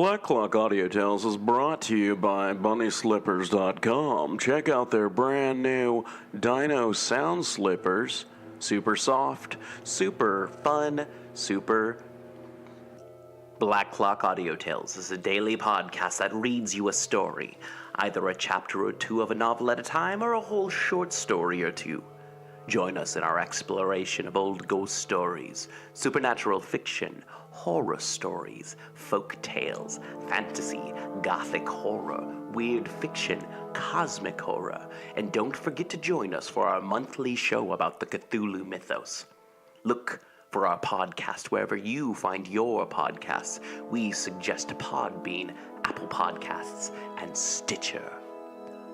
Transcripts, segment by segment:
Black Clock Audio Tales is brought to you by BunnySlippers.com. Check out their brand new Dino sound slippers. Super soft, super fun, super... Black Clock Audio Tales is a daily podcast that reads you a story, either a chapter or two of a novel at a time or a whole short story or two. Join us in our exploration of old ghost stories, supernatural fiction, horror stories, folk tales, fantasy, gothic horror, weird fiction, cosmic horror, and don't forget to join us for our monthly show about the Cthulhu Mythos. Look for our podcast wherever you find your podcasts. We suggest Podbean, Apple Podcasts, and Stitcher.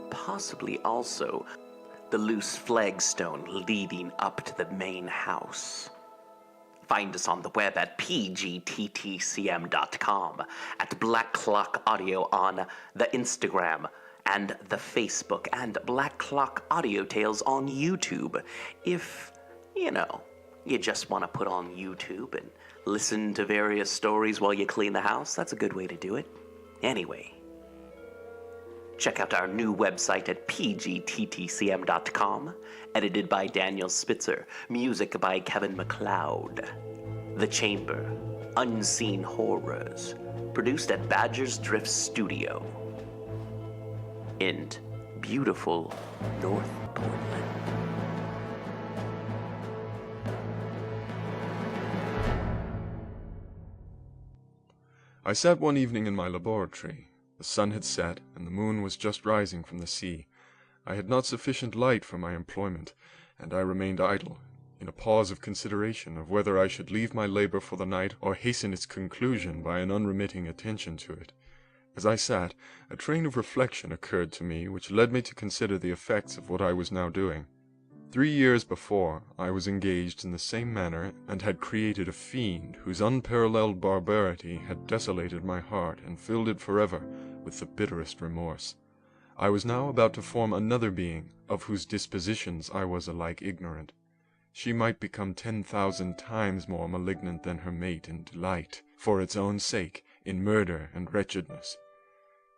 Possibly also the loose flagstone leading up to the main house. Find us on the web at pgttcm.com, at Black Clock Audio on the Instagram and the Facebook, and Black Clock Audio Tales on YouTube. If, you just want to put on YouTube and listen to various stories while you clean the house, that's a good way to do it. Anyway, check out our new website at pgttcm.com, edited by Daniel Spitzer, music by Kevin MacLeod. The Chamber, Unseen Horrors, produced at Badger's Drift Studio in beautiful North Portland. I sat one evening in my laboratory. The sun had set, and the moon was just rising from the sea. I had not sufficient light for my employment, and I remained idle, in a pause of consideration of whether I should leave my labor for the night or hasten its conclusion by an unremitting attention to it. As I sat, a train of reflection occurred to me which led me to consider the effects of what I was now doing. 3 years before, I was engaged in the same manner, and had created a fiend whose unparalleled barbarity had desolated my heart and filled it forever with the bitterest remorse. I was now about to form another being, of whose dispositions I was alike ignorant. She might become 10,000 times more malignant than her mate in delight, for its own sake, in murder and wretchedness.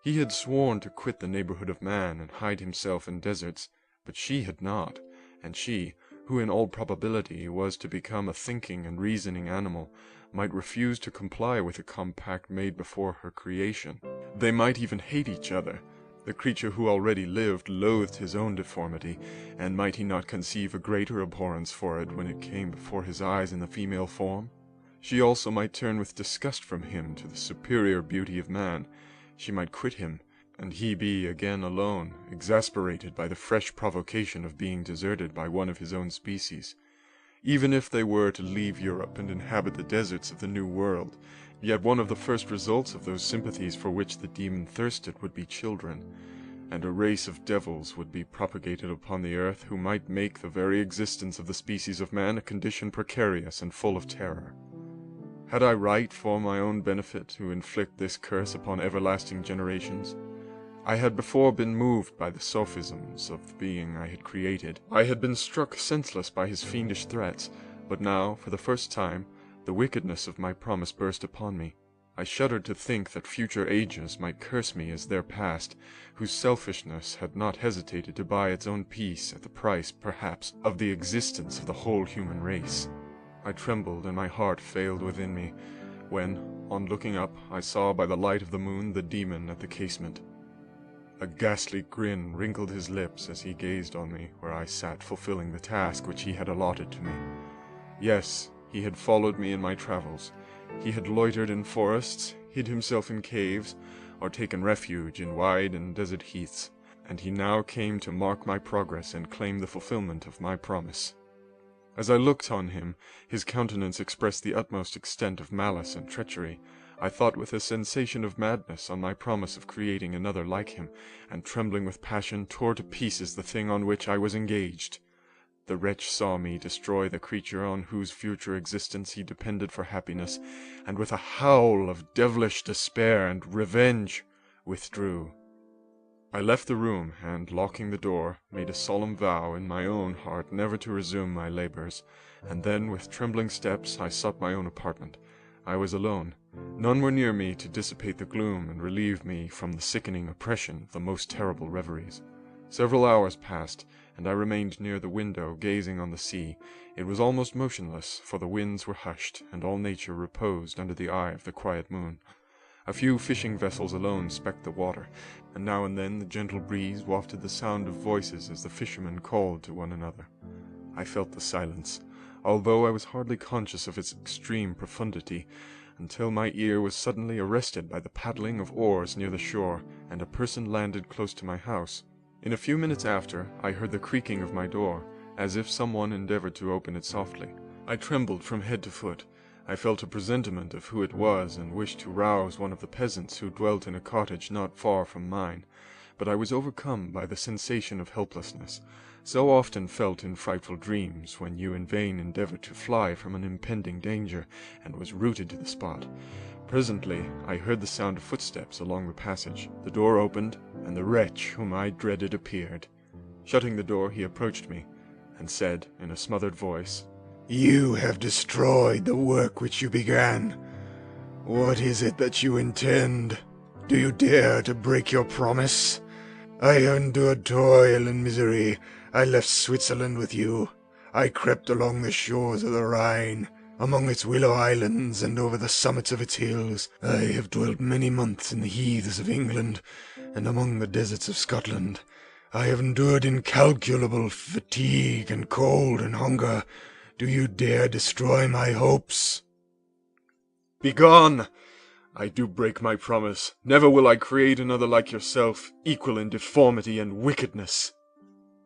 He had sworn to quit the neighborhood of man and hide himself in deserts, but she had not. And she, who in all probability was to become a thinking and reasoning animal, might refuse to comply with a compact made before her creation. They might even hate each other. The creature who already lived loathed his own deformity, and might he not conceive a greater abhorrence for it when it came before his eyes in the female form? She also might turn with disgust from him to the superior beauty of man. She might quit him, and he be again alone, exasperated by the fresh provocation of being deserted by one of his own species. Even if they were to leave Europe and inhabit the deserts of the New World, yet one of the first results of those sympathies for which the demon thirsted would be children, and a race of devils would be propagated upon the earth who might make the very existence of the species of man a condition precarious and full of terror. Had I right for my own benefit to inflict this curse upon everlasting generations? I had before been moved by the sophisms of the being I had created. I had been struck senseless by his fiendish threats, but now, for the first time, the wickedness of my promise burst upon me. I shuddered to think that future ages might curse me as their past, whose selfishness had not hesitated to buy its own peace at the price, perhaps, of the existence of the whole human race. I trembled, and my heart failed within me, when, on looking up, I saw by the light of the moon the demon at the casement. A ghastly grin wrinkled his lips as he gazed on me where I sat fulfilling the task which he had allotted to me. Yes, he had followed me in my travels. He had loitered in forests, hid himself in caves, or taken refuge in wide and desert heaths, and he now came to mark my progress and claim the fulfillment of my promise. As I looked on him, his countenance expressed the utmost extent of malice and treachery. I thought with a sensation of madness on my promise of creating another like him, and trembling with passion tore to pieces the thing on which I was engaged. The wretch saw me destroy the creature on whose future existence he depended for happiness, and with a howl of devilish despair and revenge, withdrew. I left the room, and, locking the door, made a solemn vow in my own heart never to resume my labors, and then, with trembling steps, I sought my own apartment. I was alone, None were near me to dissipate the gloom and relieve me from the sickening oppression of the most terrible reveries. Several hours passed, and I remained near the window gazing on the sea. It was almost motionless, for the winds were hushed, and all nature reposed under the eye of the quiet moon. A few fishing vessels alone specked the water, and now and then the gentle breeze wafted the sound of voices as the fishermen called to one another. I felt the silence, although I was hardly conscious of its extreme profundity, until my ear was suddenly arrested by the paddling of oars near the shore, and a person landed close to my house. In a few minutes after, I heard the creaking of my door, as if someone endeavored to open it softly. I trembled from head to foot. I felt a presentiment of who it was, and wished to rouse one of the peasants who dwelt in a cottage not far from mine, but I was overcome by the sensation of helplessness, so often felt in frightful dreams, when you in vain endeavored to fly from an impending danger, and was rooted to the spot. Presently I heard the sound of footsteps along the passage. The door opened, and the wretch whom I dreaded appeared. Shutting the door, he approached me, and said in a smothered voice, "You have destroyed the work which you began. What is it that you intend? Do you dare to break your promise? I have endured toil and misery. I left Switzerland with you. I crept along the shores of the Rhine, among its willow islands and over the summits of its hills. I have dwelt many months in the heaths of England and among the deserts of Scotland. I have endured incalculable fatigue and cold and hunger. Do you dare destroy my hopes?" "Begone! I do break my promise. Never will I create another like yourself, equal in deformity and wickedness."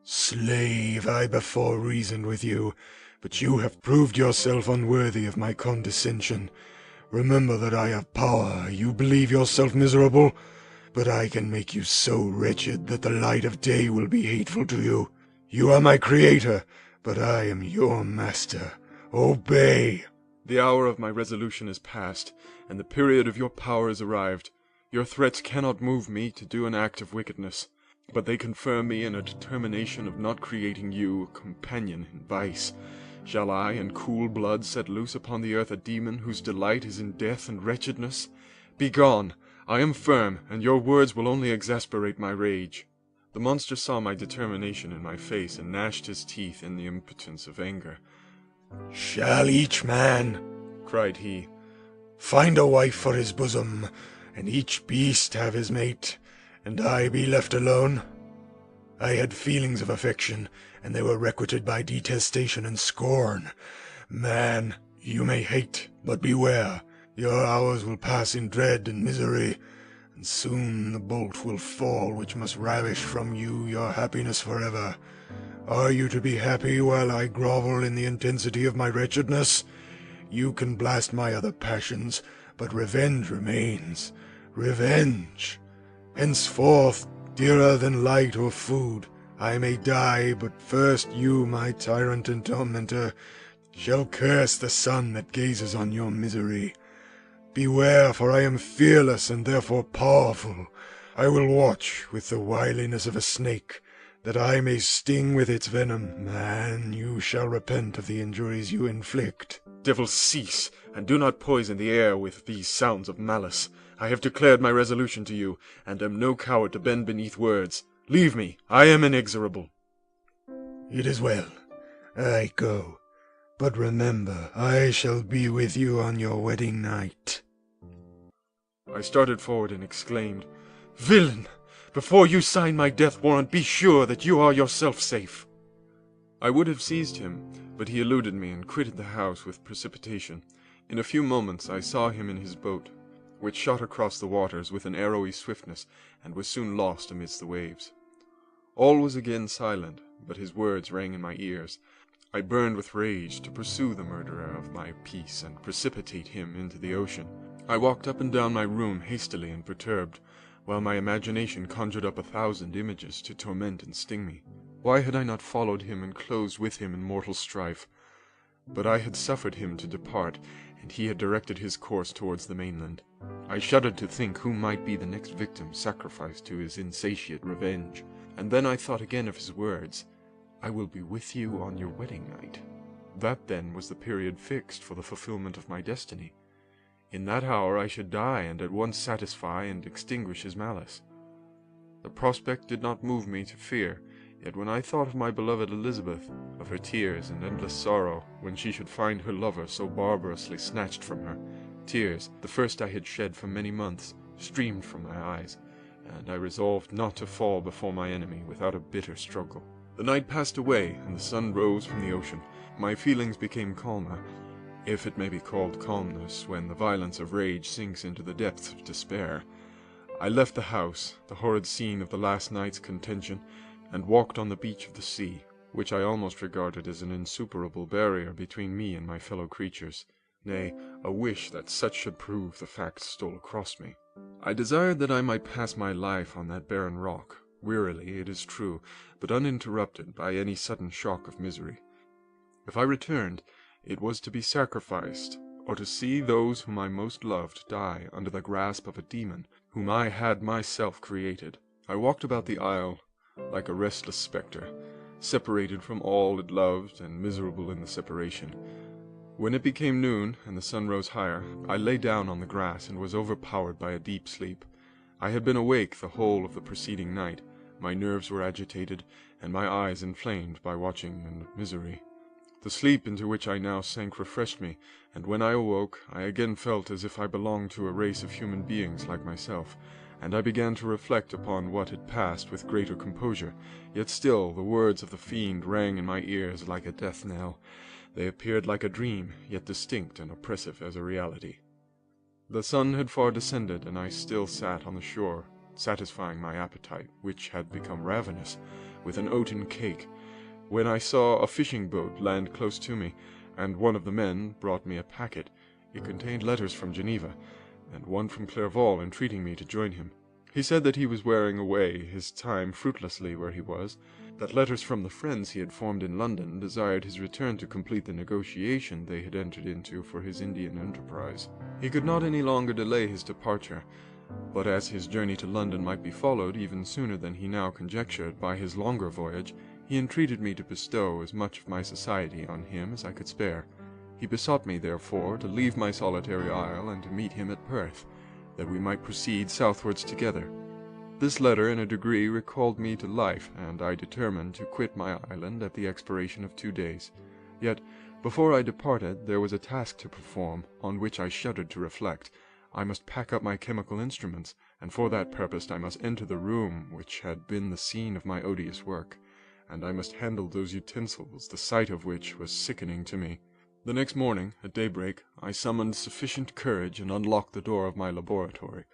"Slave, I before reasoned with you, but you have proved yourself unworthy of my condescension. Remember that I have power. You believe yourself miserable, but I can make you so wretched that the light of day will be hateful to you. You are my creator, but I am your master. Obey." "The hour of my resolution is past, and the period of your power is arrived. Your threats cannot move me to do an act of wickedness, but they confirm me in a determination of not creating you a companion in vice. Shall I, in cool blood, set loose upon the earth a demon whose delight is in death and wretchedness? Begone! I am firm, and your words will only exasperate my rage." The monster saw my determination in my face, and gnashed his teeth in the impotence of anger. "Shall each man," cried he, "find a wife for his bosom, and each beast have his mate, and I be left alone? I had feelings of affection, and they were requited by detestation and scorn. Man, you may hate, but beware. Your hours will pass in dread and misery, and soon the bolt will fall which must ravish from you your happiness forever. Are you to be happy while I grovel in the intensity of my wretchedness? You can blast my other passions, but revenge remains. Revenge! Henceforth, dearer than light or food, I may die, but first you, my tyrant and tormentor, shall curse the sun that gazes on your misery. Beware, for I am fearless and therefore powerful. I will watch with the wiliness of a snake, that I may sting with its venom. Man, you shall repent of the injuries you inflict." "Devil, cease, and do not poison the air with these sounds of malice. I have declared my resolution to you, and am no coward to bend beneath words. Leave me, I am inexorable." "It is well. I go. But remember, I shall be with you on your wedding night." I started forward and exclaimed, "Villain! Before you sign my death warrant, be sure that you are yourself safe." I would have seized him, but he eluded me and quitted the house with precipitation. In a few moments I saw him in his boat, which shot across the waters with an arrowy swiftness, and was soon lost amidst the waves. All was again silent, but his words rang in my ears. I burned with rage to pursue the murderer of my peace and precipitate him into the ocean. I walked up and down my room hastily and perturbed, while my imagination conjured up 1,000 images to torment and sting me. Why had I not followed him and closed with him in mortal strife? But I had suffered him to depart, and he had directed his course towards the mainland. I shuddered to think who might be the next victim sacrificed to his insatiate revenge. And then I thought again of his words, "I will be with you on your wedding night." That then was the period fixed for the fulfillment of my destiny. In that hour I should die, and at once satisfy and extinguish his malice. The prospect did not move me to fear, yet when I thought of my beloved Elizabeth, of her tears and endless sorrow when she should find her lover so barbarously snatched from her, tears, the first I had shed for many months, streamed from my eyes, and I resolved not to fall before my enemy without a bitter struggle. The night passed away, and the sun rose from the ocean. My feelings became calmer, if it may be called calmness when the violence of rage sinks into the depths of despair. I left the house, the horrid scene of the last night's contention, and walked on the beach of the sea, which I almost regarded as an insuperable barrier between me and my fellow creatures. Nay, a wish that such should prove the fact stole across me. I desired that I might pass my life on that barren rock, wearily, it is true, but uninterrupted by any sudden shock of misery. If I returned, it was to be sacrificed, or to see those whom I most loved die under the grasp of a demon whom I had myself created. I walked about the isle like a restless spectre, separated from all it loved and miserable in the separation. When it became noon and the sun rose higher, I lay down on the grass and was overpowered by a deep sleep. I had been awake the whole of the preceding night. My nerves were agitated, and my eyes inflamed by watching and misery. The sleep into which I now sank refreshed me, and when I awoke, I again felt as if I belonged to a race of human beings like myself, and I began to reflect upon what had passed with greater composure. Yet still the words of the fiend rang in my ears like a death knell. They appeared like a dream, yet distinct and oppressive as a reality. The sun had far descended, and I still sat on the shore, satisfying my appetite, which had become ravenous, with an oaten cake, when I saw a fishing boat land close to me, and one of the men brought me a packet. It contained letters from Geneva, and one from Clairvaux entreating me to join him. He said that he was wearing away his time fruitlessly where he was, that letters from the friends he had formed in London desired his return to complete the negotiation they had entered into for his Indian enterprise. He could not any longer delay his departure, but as his journey to London might be followed even sooner than he now conjectured by his longer voyage, he entreated me to bestow as much of my society on him as I could spare. He besought me, therefore, to leave my solitary isle and to meet him at Perth, that we might proceed southwards together. This letter in a degree recalled me to life, and I determined to quit my island at the expiration of 2 days. Yet, before I departed, there was a task to perform, on which I shuddered to reflect. I must pack up my chemical instruments, and for that purpose I must enter the room which had been the scene of my odious work, and I must handle those utensils, the sight of which was sickening to me. The next morning, at daybreak, I summoned sufficient courage and unlocked the door of my laboratory.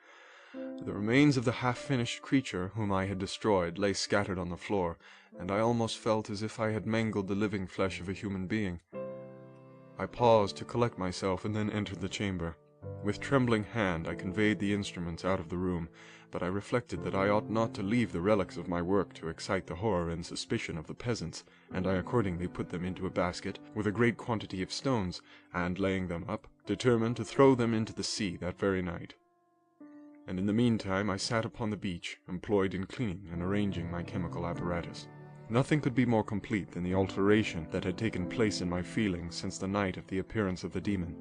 The remains of the half-finished creature whom I had destroyed lay scattered on the floor, and I almost felt as if I had mangled the living flesh of a human being. I paused to collect myself and then entered the chamber. With trembling hand I conveyed the instruments out of the room, but I reflected that I ought not to leave the relics of my work to excite the horror and suspicion of the peasants, and I accordingly put them into a basket with a great quantity of stones, and laying them up, determined to throw them into the sea that very night. And in the meantime I sat upon the beach, employed in cleaning and arranging my chemical apparatus. Nothing could be more complete than the alteration that had taken place in my feelings since the night of the appearance of the demon.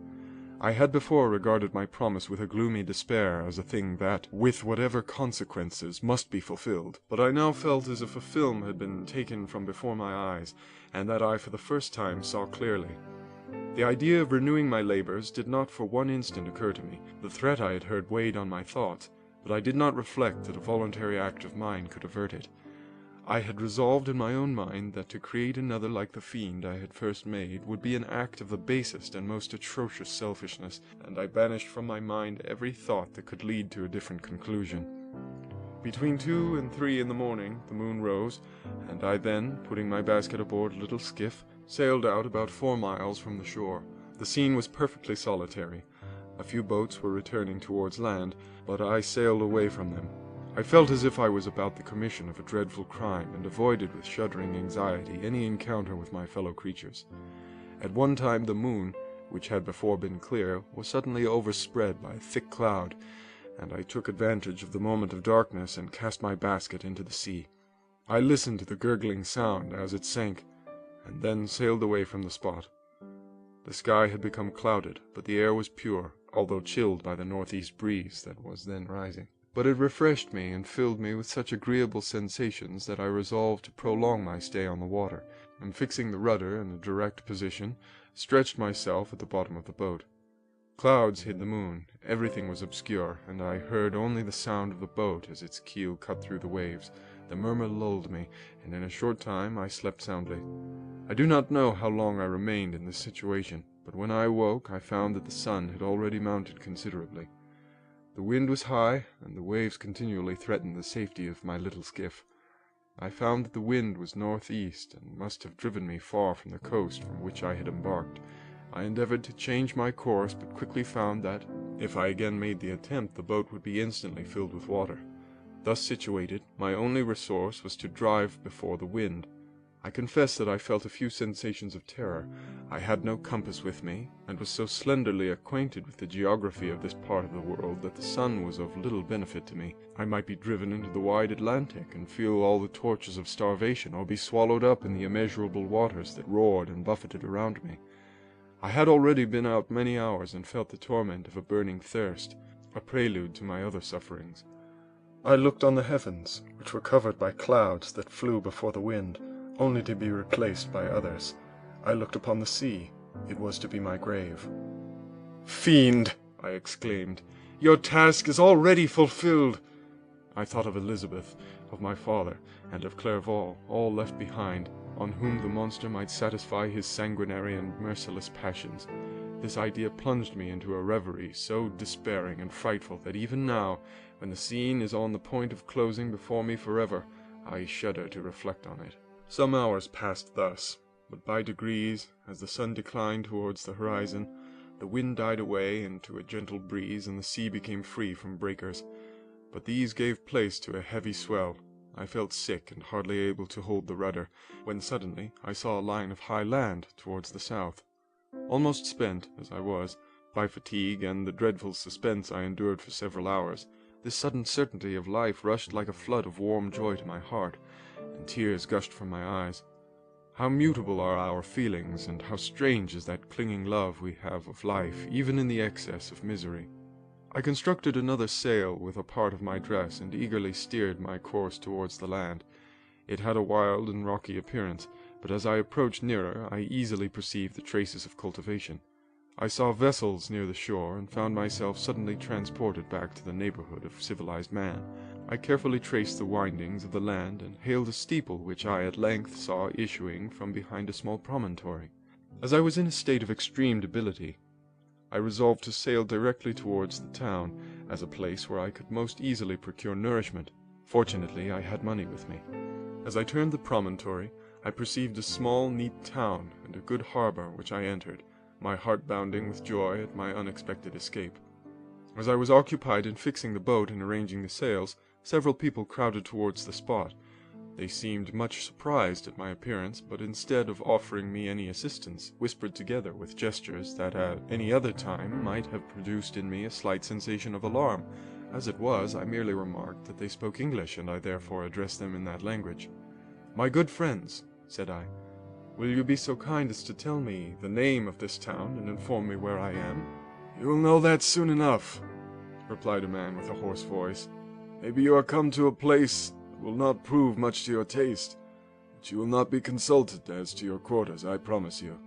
I had before regarded my promise with a gloomy despair as a thing that, with whatever consequences, must be fulfilled, but I now felt as if a film had been taken from before my eyes, and that I for the first time saw clearly. The idea of renewing my labors did not for one instant occur to me. The threat I had heard weighed on my thoughts, but I did not reflect that a voluntary act of mine could avert it. I had resolved in my own mind that to create another like the fiend I had first made would be an act of the basest and most atrocious selfishness, and I banished from my mind every thought that could lead to a different conclusion. Between 2 and 3 in the morning the moon rose, and I then, putting my basket aboard a little skiff, sailed out about 4 miles from the shore. The scene was perfectly solitary. A few boats were returning towards land, but I sailed away from them. I felt as if I was about the commission of a dreadful crime, and avoided with shuddering anxiety any encounter with my fellow creatures. At one time the moon, which had before been clear, was suddenly overspread by a thick cloud, and I took advantage of the moment of darkness and cast my basket into the sea. I listened to the gurgling sound as it sank, and then sailed away from the spot. The sky had become clouded, but the air was pure, although chilled by the northeast breeze that was then rising. But it refreshed me and filled me with such agreeable sensations that I resolved to prolong my stay on the water, and fixing the rudder in a direct position, stretched myself at the bottom of the boat. Clouds hid the moon, everything was obscure, and I heard only the sound of the boat as its keel cut through the waves. The murmur lulled me, and in a short time I slept soundly. I do not know how long I remained in this situation, but when I awoke I found that the sun had already mounted considerably. The wind was high, and the waves continually threatened the safety of my little skiff. I found that the wind was northeast, and must have driven me far from the coast from which I had embarked. I endeavored to change my course, but quickly found that, if I again made the attempt, the boat would be instantly filled with water. Thus situated, my only resource was to drive before the wind. I confess that I felt a few sensations of terror. I had no compass with me, and was so slenderly acquainted with the geography of this part of the world that the sun was of little benefit to me. I might be driven into the wide Atlantic, and feel all the tortures of starvation, or be swallowed up in the immeasurable waters that roared and buffeted around me. I had already been out many hours, and felt the torment of a burning thirst, a prelude to my other sufferings. I looked on the heavens, which were covered by clouds that flew before the wind, only to be replaced by others. I looked upon the sea. It was to be my grave. "Fiend!" I exclaimed, "your task is already fulfilled." I thought of Elizabeth, of my father, and of Clerval, all left behind, on whom the monster might satisfy his sanguinary and merciless passions. This idea plunged me into a reverie so despairing and frightful that even now, when the scene is on the point of closing before me forever, I shudder to reflect on it. Some hours passed thus, but by degrees, as the sun declined towards the horizon, the wind died away into a gentle breeze, and the sea became free from breakers. But these gave place to a heavy swell. I felt sick and hardly able to hold the rudder, when suddenly I saw a line of high land towards the south. Almost spent, as I was, by fatigue and the dreadful suspense I endured for several hours, this sudden certainty of life rushed like a flood of warm joy to my heart, and tears gushed from my eyes. How mutable are our feelings, and how strange is that clinging love we have of life, even in the excess of misery. I constructed another sail with a part of my dress, and eagerly steered my course towards the land. It had a wild and rocky appearance, but as I approached nearer I easily perceived the traces of cultivation. I saw vessels near the shore, and found myself suddenly transported back to the neighborhood of civilized man. I carefully traced the windings of the land, and hailed a steeple which I at length saw issuing from behind a small promontory. As I was in a state of extreme debility, I resolved to sail directly towards the town, as a place where I could most easily procure nourishment. Fortunately, I had money with me. As I turned the promontory, I perceived a small, neat town, and a good harbor, which I entered, my heart bounding with joy at my unexpected escape. As I was occupied in fixing the boat and arranging the sails, several people crowded towards the spot. They seemed much surprised at my appearance, but instead of offering me any assistance, whispered together with gestures that at any other time might have produced in me a slight sensation of alarm. As it was, I merely remarked that they spoke English, and I therefore addressed them in that language. "My good friends," said I, "will you be so kind as to tell me the name of this town and inform me where I am?" "You will know that soon enough," replied a man with a hoarse voice. "Maybe you are come to a place will not prove much to your taste, but you will not be consulted as to your quarters, I promise you."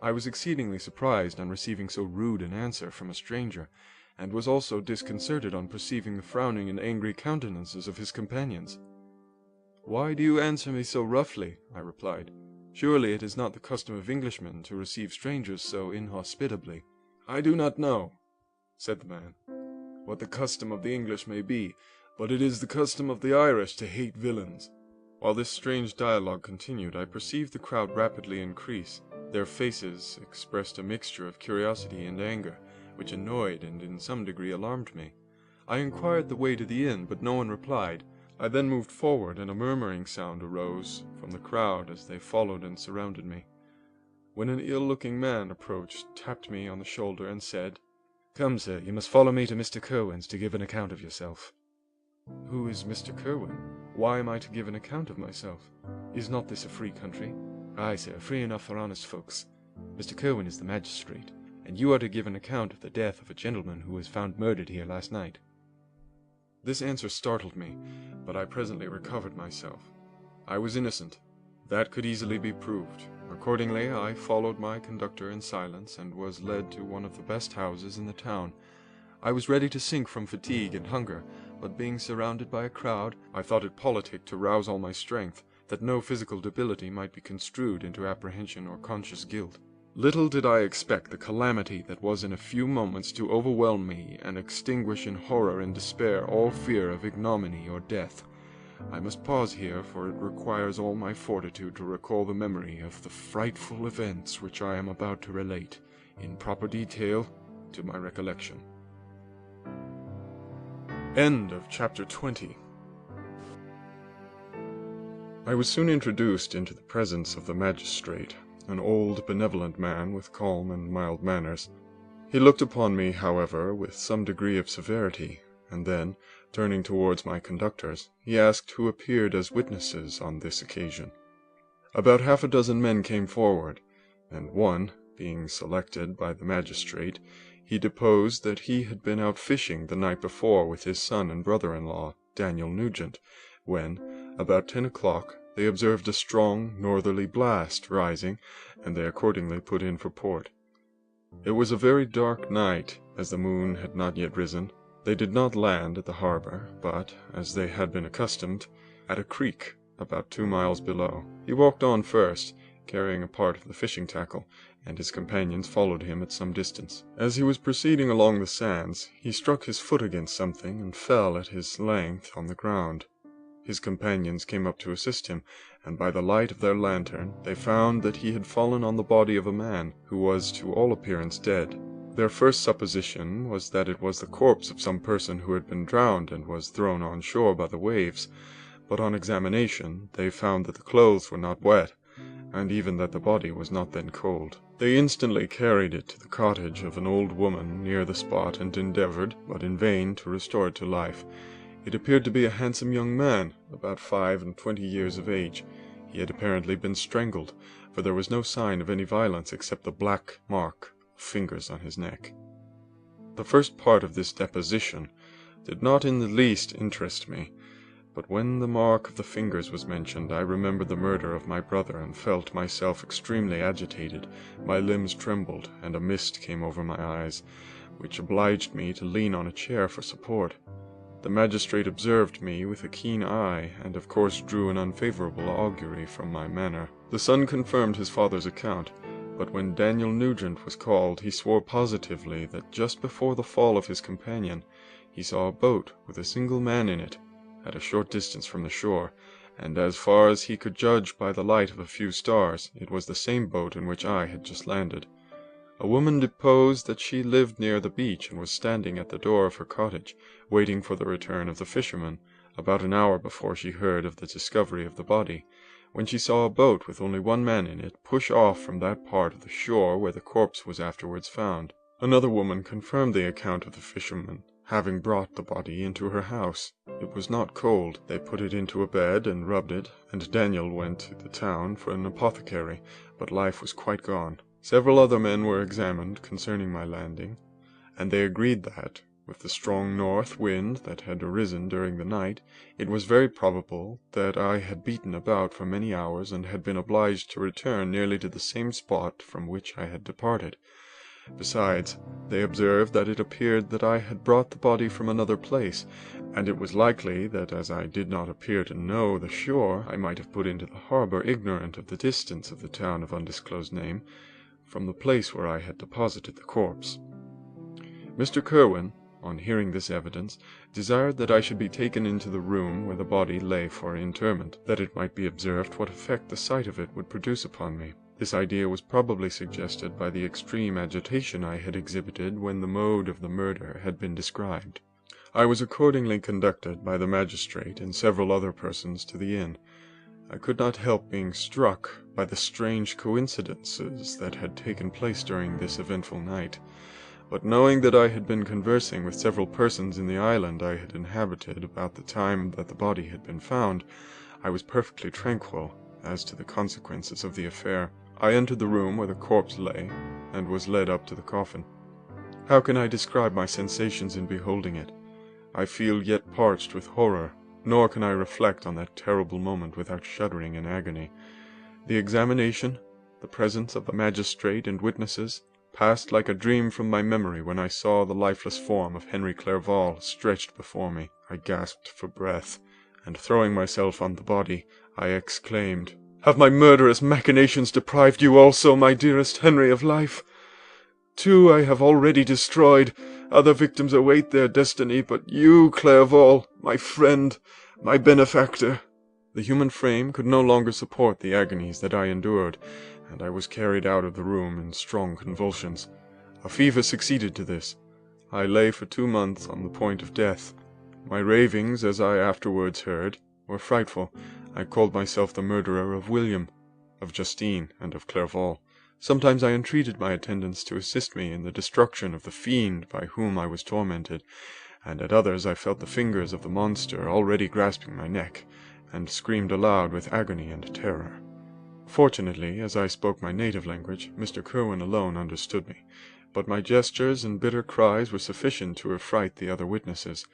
I was exceedingly surprised on receiving so rude an answer from a stranger, and was also disconcerted on perceiving the frowning and angry countenances of his companions. "Why do you answer me so roughly?" I replied. "Surely it is not the custom of Englishmen to receive strangers so inhospitably." "I do not know," said the man, "what the custom of the English may be, but it is the custom of the Irish to hate villains." While this strange dialogue continued, I perceived the crowd rapidly increase. Their faces expressed a mixture of curiosity and anger, which annoyed and in some degree alarmed me. I inquired the way to the inn, but no one replied. I then moved forward, and a murmuring sound arose from the crowd as they followed and surrounded me, when an ill-looking man approached, tapped me on the shoulder, and said, "Come, sir, you must follow me to Mr. Curwen's to give an account of yourself." "Who is Mr. Curwen? Why am I to give an account of myself? Is not this a free country?" "Aye, sir, free enough for honest folks. Mr. Curwen is the magistrate. and you are to give an account of the death of a gentleman who was found murdered here last night." This answer startled me, but I presently recovered myself. I was innocent. That could easily be proved. Accordingly, I followed my conductor in silence and was led to one of the best houses in the town. I was ready to sink from fatigue and hunger, but being surrounded by a crowd, I thought it politic to rouse all my strength, that no physical debility might be construed into apprehension or conscious guilt. Little did I expect the calamity that was in a few moments to overwhelm me and extinguish in horror and despair all fear of ignominy or death. I must pause here, for it requires all my fortitude to recall the memory of the frightful events which I am about to relate, in proper detail, to my recollection. End of chapter 20. I was soon introduced into the presence of the magistrate, an old benevolent man with calm and mild manners. He looked upon me, however, with some degree of severity, and then, turning towards my conductors, he asked who appeared as witnesses on this occasion. About half a dozen men came forward, and one, being selected by the magistrate, he deposed that he had been out fishing the night before with his son and brother-in-law, Daniel Nugent, when, about 10 o'clock, they observed a strong northerly blast rising, and they accordingly put in for port. It was a very dark night, as the moon had not yet risen. They did not land at the harbor, but, as they had been accustomed, at a creek about 2 miles below. He walked on first, carrying a part of the fishing tackle, and his companions followed him at some distance. As he was proceeding along the sands, he struck his foot against something and fell at his length on the ground. His companions came up to assist him, and by the light of their lantern they found that he had fallen on the body of a man, who was to all appearance dead. Their first supposition was that it was the corpse of some person who had been drowned and was thrown on shore by the waves, but on examination they found that the clothes were not wet, and even that the body was not then cold. They instantly carried it to the cottage of an old woman near the spot and endeavored, but in vain, to restore it to life. It appeared to be a handsome young man, about 25 years of age. He had apparently been strangled, for there was no sign of any violence except the black mark of fingers on his neck. The first part of this deposition did not in the least interest me, but when the mark of the fingers was mentioned, I remembered the murder of my brother and felt myself extremely agitated. My limbs trembled, and a mist came over my eyes, which obliged me to lean on a chair for support. The magistrate observed me with a keen eye, and of course drew an unfavorable augury from my manner. The son confirmed his father's account, but when Daniel Nugent was called, he swore positively that just before the fall of his companion, he saw a boat with a single man in it, at a short distance from the shore, and as far as he could judge by the light of a few stars, it was the same boat in which I had just landed. A woman deposed that she lived near the beach and was standing at the door of her cottage, waiting for the return of the fisherman, about an hour before she heard of the discovery of the body, when she saw a boat with only one man in it push off from that part of the shore where the corpse was afterwards found. Another woman confirmed the account of the fisherman having brought the body into her house. It was not cold. They put it into a bed and rubbed it, and Daniel went to the town for an apothecary, but life was quite gone. Several other men were examined concerning my landing, and they agreed that, with the strong north wind that had arisen during the night, it was very probable that I had beaten about for many hours and had been obliged to return nearly to the same spot from which I had departed. Besides, they observed that it appeared that I had brought the body from another place, and it was likely that as I did not appear to know the shore, I might have put into the harbor ignorant of the distance of the town of undisclosed name from the place where I had deposited the corpse. Mr. Kerwin, on hearing this evidence, desired that I should be taken into the room where the body lay for interment, that it might be observed what effect the sight of it would produce upon me. This idea was probably suggested by the extreme agitation I had exhibited when the mode of the murder had been described. I was accordingly conducted by the magistrate and several other persons to the inn. I could not help being struck by the strange coincidences that had taken place during this eventful night, but knowing that I had been conversing with several persons in the island I had inhabited about the time that the body had been found, I was perfectly tranquil as to the consequences of the affair. I entered the room where the corpse lay, and was led up to the coffin. How can I describe my sensations in beholding it? I feel yet parched with horror, nor can I reflect on that terrible moment without shuddering in agony. The examination, the presence of the magistrate and witnesses, passed like a dream from my memory when I saw the lifeless form of Henry Clerval stretched before me. I gasped for breath, and throwing myself on the body, I exclaimed, "Have my murderous machinations deprived you also, my dearest Henry, of life? Two I have already destroyed, other victims await their destiny, but you, Clerval, my friend, my benefactor." The human frame could no longer support the agonies that I endured, and I was carried out of the room in strong convulsions. A fever succeeded to this. I lay for 2 months on the point of death. My ravings, as I afterwards heard, were frightful. I called myself the murderer of William, of Justine, and of Clerval. Sometimes I entreated my attendants to assist me in the destruction of the fiend by whom I was tormented, and at others I felt the fingers of the monster already grasping my neck, and screamed aloud with agony and terror. Fortunately, as I spoke my native language, Mr. Curwen alone understood me, but my gestures and bitter cries were sufficient to affright the other witnesses.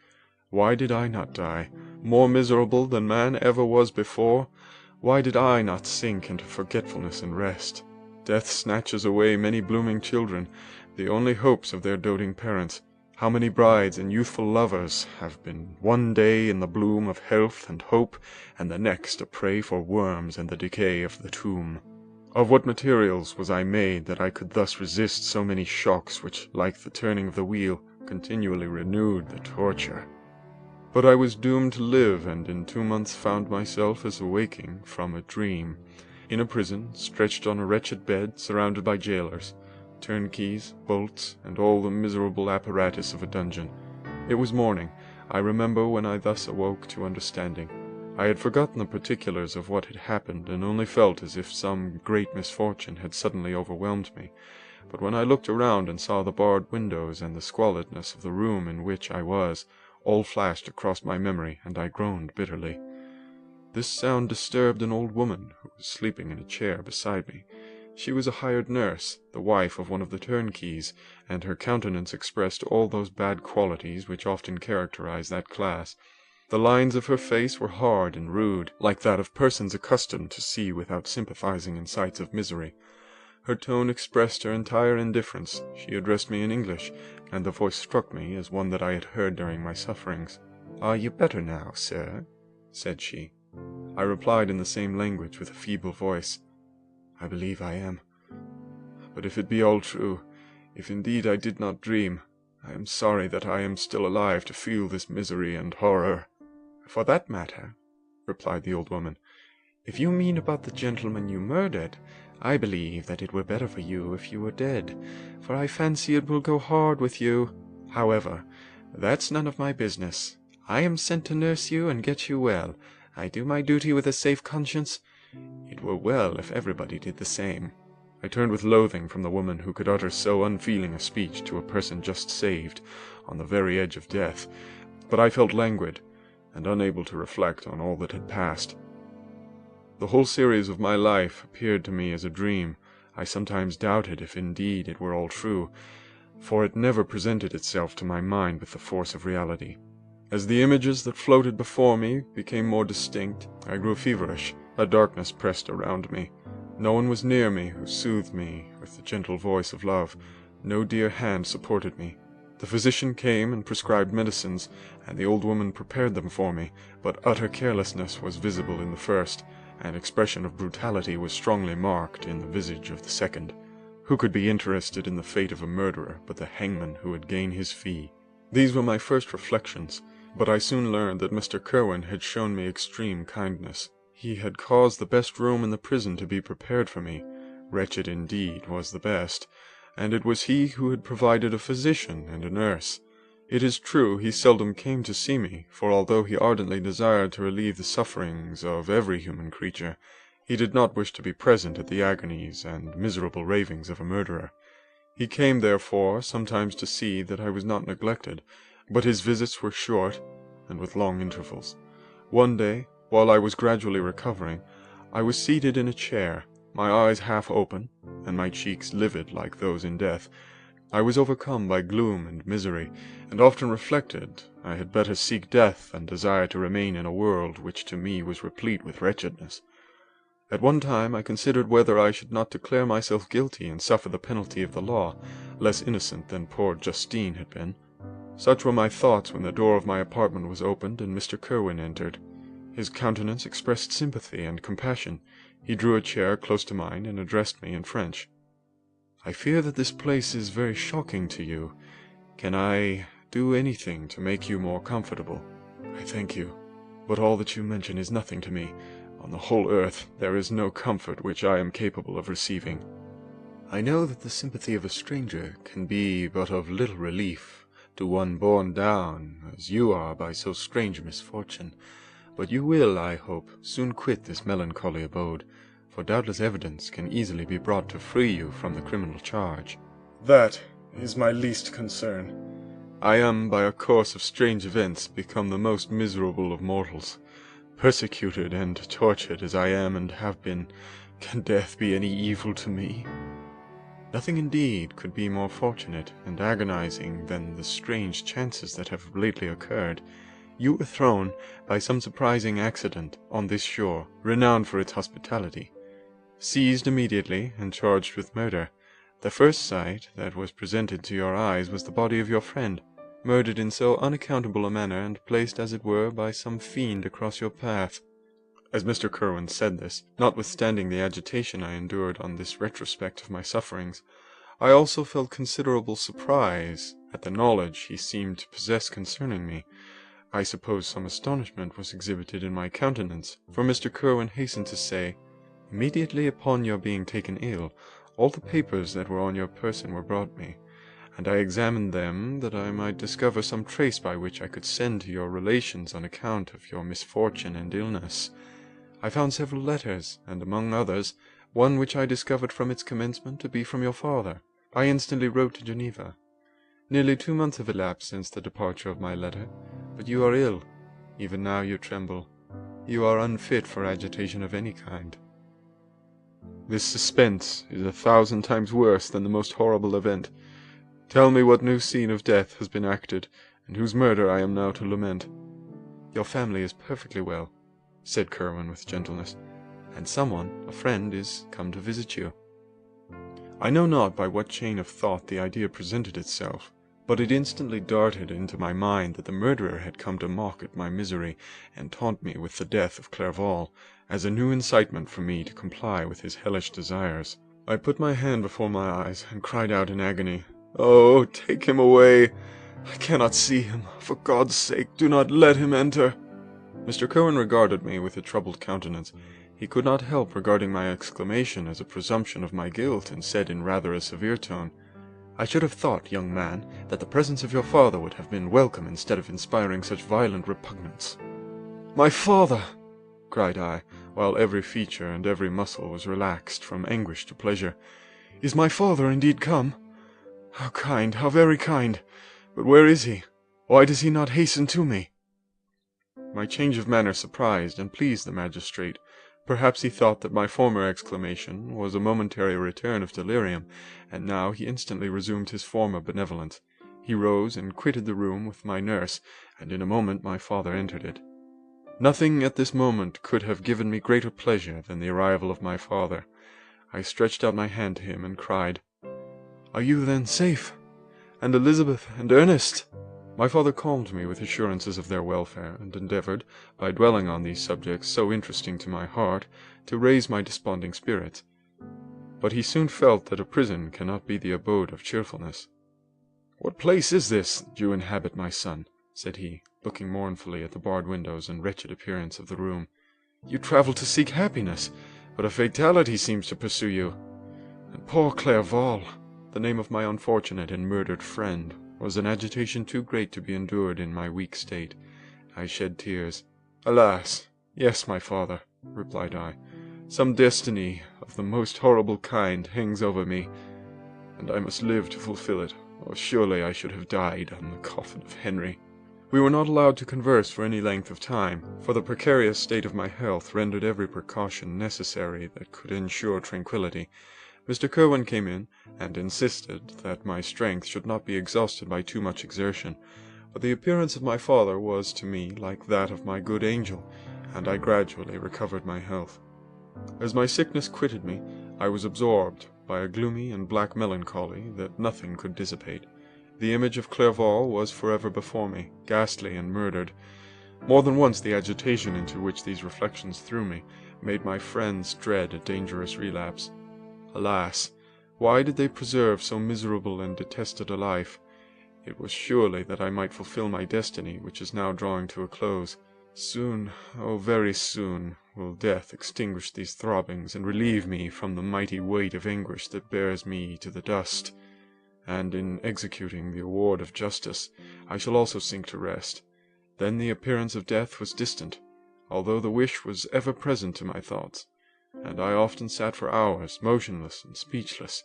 Why did I not die, more miserable than man ever was before? Why did I not sink into forgetfulness and rest? Death snatches away many blooming children, the only hopes of their doting parents. How many brides and youthful lovers have been one day in the bloom of health and hope, and the next a prey for worms and the decay of the tomb? Of what materials was I made that I could thus resist so many shocks which, like the turning of the wheel, continually renewed the torture? But I was doomed to live, and in 2 months found myself as awaking from a dream, in a prison, stretched on a wretched bed, surrounded by jailers, turnkeys, bolts, and all the miserable apparatus of a dungeon. It was morning, I remember, when I thus awoke to understanding. I had forgotten the particulars of what had happened, and only felt as if some great misfortune had suddenly overwhelmed me. But when I looked around and saw the barred windows and the squalidness of the room in which I was, all flashed across my memory, and I groaned bitterly. This sound disturbed an old woman who was sleeping in a chair beside me. She was a hired nurse, the wife of one of the turnkeys, and her countenance expressed all those bad qualities which often characterize that class. The lines of her face were hard and rude, like that of persons accustomed to see without sympathizing in sights of misery. Her tone expressed her entire indifference. She addressed me in English, and the voice struck me as one that I had heard during my sufferings. "Are you better now, sir?" said she. I replied in the same language with a feeble voice, "I believe I am. But if it be all true, if indeed I did not dream, I am sorry that I am still alive to feel this misery and horror." "For that matter," replied the old woman, "if you mean about the gentleman you murdered, I believe that it were better for you if you were dead, for I fancy it will go hard with you. However, that's none of my business. I am sent to nurse you and get you well. I do my duty with a safe conscience. It were well if everybody did the same." I turned with loathing from the woman who could utter so unfeeling a speech to a person just saved, on the very edge of death, but I felt languid, and unable to reflect on all that had passed. The whole series of my life appeared to me as a dream. I sometimes doubted if indeed it were all true, for it never presented itself to my mind with the force of reality. As the images that floated before me became more distinct, I grew feverish. A darkness pressed around me. No one was near me who soothed me with the gentle voice of love. No dear hand supported me. The physician came and prescribed medicines, and the old woman prepared them for me, but utter carelessness was visible in the first, and expression of brutality was strongly marked in the visage of the second. Who could be interested in the fate of a murderer but the hangman who would gain his fee? These were my first reflections, but I soon learned that Mr. Curwen had shown me extreme kindness. He had caused the best room in the prison to be prepared for me. Wretched indeed was the best, and it was he who had provided a physician and a nurse. It is true he seldom came to see me, for although he ardently desired to relieve the sufferings of every human creature, he did not wish to be present at the agonies and miserable ravings of a murderer. He came, therefore, sometimes to see that I was not neglected, but his visits were short, and with long intervals. One day, while I was gradually recovering, I was seated in a chair. My eyes half open, and my cheeks livid like those in death. I was overcome by gloom and misery, and often reflected I had better seek death than desire to remain in a world which to me was replete with wretchedness. At one time I considered whether I should not declare myself guilty and suffer the penalty of the law, less innocent than poor Justine had been. Such were my thoughts when the door of my apartment was opened and Mr. Kerwin entered. His countenance expressed sympathy and compassion. He drew a chair close to mine and addressed me in French. "I fear that this place is very shocking to you. Can I do anything to make you more comfortable?" "I thank you, but all that you mention is nothing to me. On the whole earth there is no comfort which I am capable of receiving. I know that the sympathy of a stranger can be but of little relief to one borne down, as you are, by so strange a misfortune, but you will, I hope, soon quit this melancholy abode, for doubtless evidence can easily be brought to free you from the criminal charge." "That is my least concern. I am, by a course of strange events, become the most miserable of mortals. Persecuted and tortured as I am and have been, can death be any evil to me? Nothing indeed could be more fortunate and agonizing than the strange chances that have lately occurred. You were thrown, by some surprising accident, on this shore, renowned for its hospitality, seized immediately and charged with murder. The first sight that was presented to your eyes was the body of your friend, murdered in so unaccountable a manner, and placed, as it were, by some fiend across your path." As Mr. Kerwin said this, notwithstanding the agitation I endured on this retrospect of my sufferings, I also felt considerable surprise at the knowledge he seemed to possess concerning me. I suppose some astonishment was exhibited in my countenance, for Mr. Kerwin hastened to say, "Immediately upon your being taken ill, all the papers that were on your person were brought me, and I examined them that I might discover some trace by which I could send to your relations on account of your misfortune and illness. I found several letters, and among others, one which I discovered from its commencement to be from your father. I instantly wrote to Geneva. Nearly 2 months have elapsed since the departure of my letter, but you are ill. Even now you tremble. You are unfit for agitation of any kind. This suspense is 1,000 times worse than the most horrible event. Tell me what new scene of death has been acted, and whose murder I am now to lament." "Your family is perfectly well," said Kerwin with gentleness, "and someone, a friend, is come to visit you." I know not by what chain of thought the idea presented itself, but it instantly darted into my mind that the murderer had come to mock at my misery and taunt me with the death of Clerval, as a new incitement for me to comply with his hellish desires. I put my hand before my eyes and cried out in agony, "Oh, take him away! I cannot see him. For God's sake, do not let him enter." Mr. Kerwin regarded me with a troubled countenance. He could not help regarding my exclamation as a presumption of my guilt, and said in rather a severe tone, "I should have thought, young man, that the presence of your father would have been welcome instead of inspiring such violent repugnance." "My father!" cried I, while every feature and every muscle was relaxed from anguish to pleasure. "Is my father indeed come? How kind, how very kind! But where is he? Why does he not hasten to me?" My change of manner surprised and pleased the magistrate. Perhaps he thought that my former exclamation was a momentary return of delirium, and now he instantly resumed his former benevolence. He rose and quitted the room with my nurse, and in a moment my father entered it. Nothing at this moment could have given me greater pleasure than the arrival of my father. I stretched out my hand to him and cried, "Are you then safe? And Elizabeth and Ernest?" My father calmed me with assurances of their welfare, and endeavoured, by dwelling on these subjects so interesting to my heart, to raise my desponding spirits. But he soon felt that a prison cannot be the abode of cheerfulness. "What place is this that you inhabit, my son?" said he, looking mournfully at the barred windows and wretched appearance of the room. "You travel to seek happiness, but a fatality seems to pursue you. And poor Clerval, the name of my unfortunate and murdered friend, was an agitation too great to be endured in my weak state. I shed tears. "Alas, yes, my father," replied I, "some destiny of the most horrible kind hangs over me, and I must live to fulfill it, or surely I should have died on the coffin of Henry." We were not allowed to converse for any length of time, for the precarious state of my health rendered every precaution necessary that could ensure tranquillity. Mr. Kerwin came in, and insisted that my strength should not be exhausted by too much exertion, but the appearance of my father was to me like that of my good angel, and I gradually recovered my health. As my sickness quitted me, I was absorbed by a gloomy and black melancholy that nothing could dissipate. The image of Clerval was forever before me, ghastly and murdered. More than once the agitation into which these reflections threw me made my friends dread a dangerous relapse. Alas, why did they preserve so miserable and detested a life? It was surely that I might fulfill my destiny, which is now drawing to a close. Soon, oh very soon, will death extinguish these throbbings and relieve me from the mighty weight of anguish that bears me to the dust. And in executing the award of justice, I shall also sink to rest. Then the appearance of death was distant, although the wish was ever present to my thoughts, and I often sat for hours, motionless and speechless,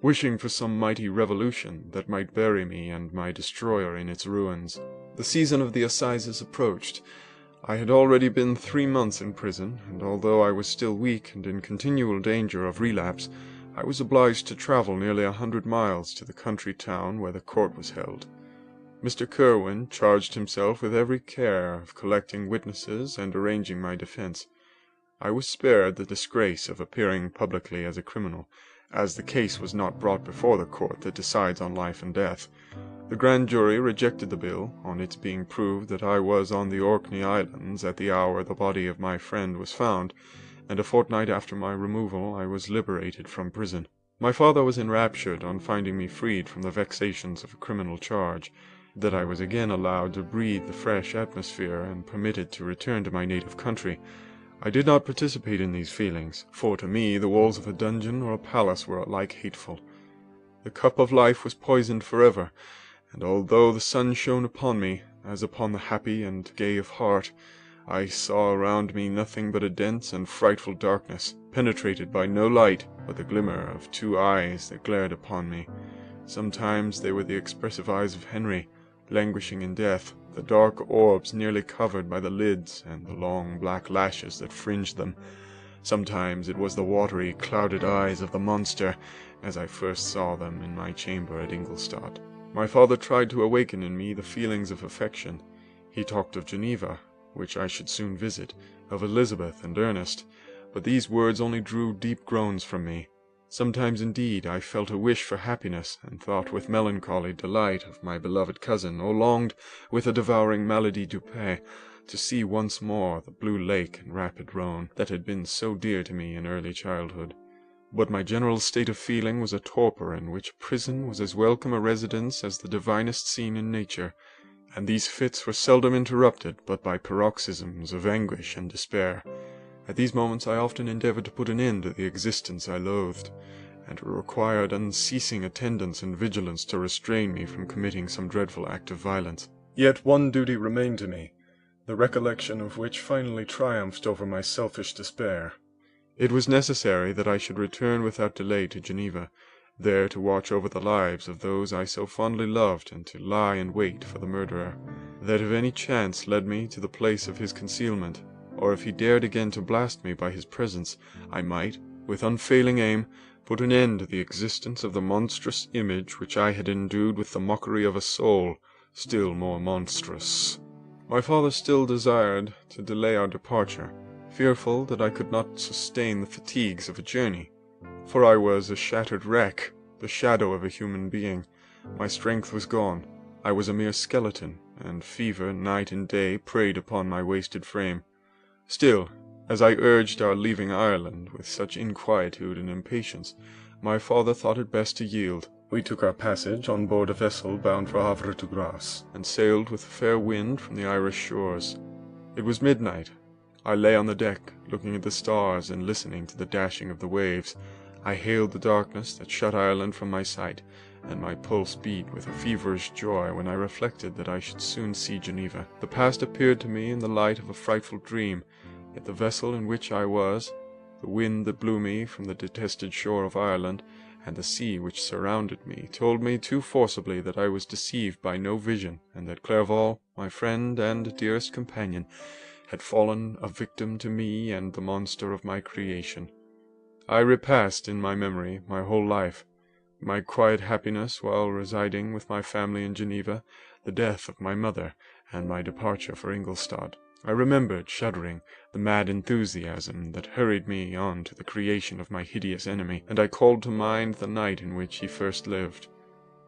wishing for some mighty revolution that might bury me and my destroyer in its ruins. The season of the assizes approached. I had already been 3 months in prison, and although I was still weak and in continual danger of relapse, I was obliged to travel nearly 100 miles to the country town where the court was held. Mr. Kerwin charged himself with every care of collecting witnesses and arranging my defense. I was spared the disgrace of appearing publicly as a criminal, as the case was not brought before the court that decides on life and death. The grand jury rejected the bill, on its being proved that I was on the Orkney Islands at the hour the body of my friend was found, and a fortnight after my removal I was liberated from prison. My father was enraptured on finding me freed from the vexations of a criminal charge, that I was again allowed to breathe the fresh atmosphere and permitted to return to my native country. I did not participate in these feelings, for to me the walls of a dungeon or a palace were alike hateful. The cup of life was poisoned forever, and although the sun shone upon me, as upon the happy and gay of heart, I saw around me nothing but a dense and frightful darkness, penetrated by no light but the glimmer of 2 eyes that glared upon me. Sometimes they were the expressive eyes of Henry, languishing in death, the dark orbs nearly covered by the lids and the long black lashes that fringed them. Sometimes it was the watery, clouded eyes of the monster, as I first saw them in my chamber at Ingolstadt. My father tried to awaken in me the feelings of affection. He talked of Geneva, which I should soon visit, of Elizabeth and Ernest, but these words only drew deep groans from me. Sometimes, indeed, I felt a wish for happiness, and thought with melancholy delight of my beloved cousin, or longed, with a devouring maladie du pays, to see once more the blue lake and rapid Rhone that had been so dear to me in early childhood. But my general state of feeling was a torpor in which prison was as welcome a residence as the divinest scene in nature, and these fits were seldom interrupted but by paroxysms of anguish and despair. At these moments I often endeavored to put an end to the existence I loathed, and it required unceasing attendance and vigilance to restrain me from committing some dreadful act of violence. Yet one duty remained to me, the recollection of which finally triumphed over my selfish despair. It was necessary that I should return without delay to Geneva, there to watch over the lives of those I so fondly loved, and to lie in wait for the murderer, that if any chance led me to the place of his concealment, or if he dared again to blast me by his presence, I might, with unfailing aim, put an end to the existence of the monstrous image which I had endued with the mockery of a soul still more monstrous. My father still desired to delay our departure, fearful that I could not sustain the fatigues of a journey, for I was a shattered wreck, the shadow of a human being. My strength was gone. I was a mere skeleton, and fever night and day preyed upon my wasted frame. Still, as I urged our leaving Ireland with such inquietude and impatience, my father thought it best to yield. We took our passage on board a vessel bound for Havre de Grace, and sailed with a fair wind from the Irish shores. It was midnight. I lay on the deck, looking at the stars and listening to the dashing of the waves. I hailed the darkness that shut Ireland from my sight, and my pulse beat with a feverish joy when I reflected that I should soon see Geneva. The past appeared to me in the light of a frightful dream, yet the vessel in which I was, the wind that blew me from the detested shore of Ireland, and the sea which surrounded me told me too forcibly that I was deceived by no vision, and that Clerval, my friend and dearest companion, had fallen a victim to me and the monster of my creation. I repassed in my memory my whole life, my quiet happiness while residing with my family in Geneva, the death of my mother, and my departure for Ingolstadt. I remembered, shuddering, the mad enthusiasm that hurried me on to the creation of my hideous enemy, and I called to mind the night in which he first lived.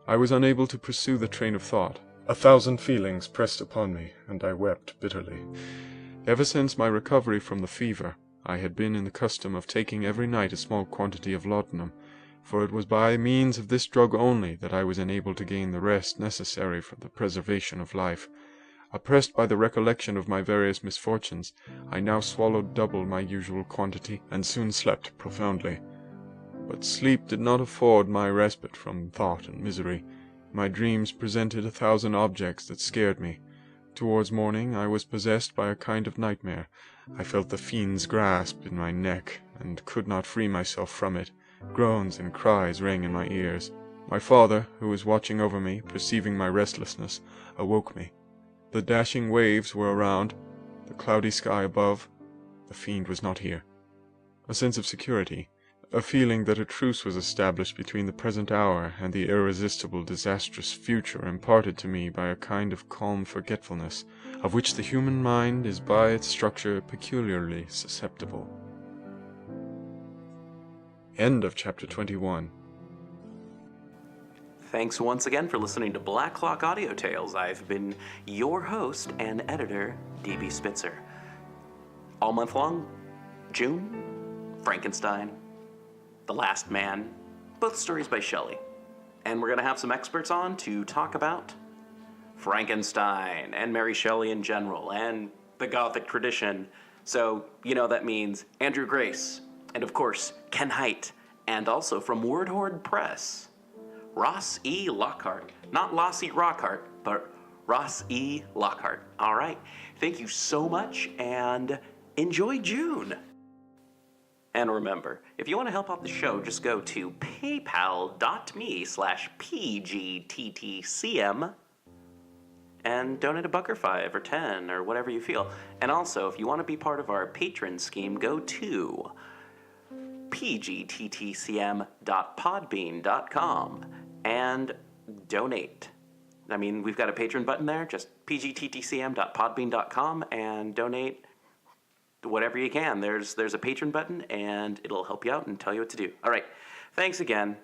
I was unable to pursue the train of thought. 1,000 feelings pressed upon me, and I wept bitterly. Ever since my recovery from the fever, I had been in the custom of taking every night a small quantity of laudanum, for it was by means of this drug only that I was enabled to gain the rest necessary for the preservation of life. Oppressed by the recollection of my various misfortunes, I now swallowed double my usual quantity, and soon slept profoundly. But sleep did not afford my respite from thought and misery. My dreams presented 1,000 objects that scared me. Towards morning I was possessed by a kind of nightmare. I felt the fiend's grasp in my neck, and could not free myself from it. Groans and cries rang in my ears. My father, who was watching over me, perceiving my restlessness, awoke me. The dashing waves were around, the cloudy sky above. The fiend was not here. A sense of security, a feeling that a truce was established between the present hour and the irresistible disastrous future imparted to me by a kind of calm forgetfulness, of which the human mind is by its structure peculiarly susceptible. End of chapter 21. Thanks once again for listening to Black Clock Audio Tales. I've been your host and editor, D.B. Spitzer. All month long, June, Frankenstein, The Last Man, both stories by Shelley. And we're going to have some experts on to talk about Frankenstein and Mary Shelley in general and the Gothic tradition. So, that means Andrew Grace and, of course, Ken Hite, and also from Word Horde Press, Ross E. Lockhart. Not Lossy Rockhart, but Ross E. Lockhart. All right. Thank you so much, and enjoy June. And remember, if you want to help out the show, just go to paypal.me/pgttcm and donate $1 or $5 or $10 or whatever you feel. And also, if you want to be part of our patron scheme, go to pgttcm.podbean.com and donate. I mean, we've got a patron button there, just pgttcm.podbean.com and donate whatever you can. There's a patron button, and it'll help you out and tell you what to do. All right, thanks again.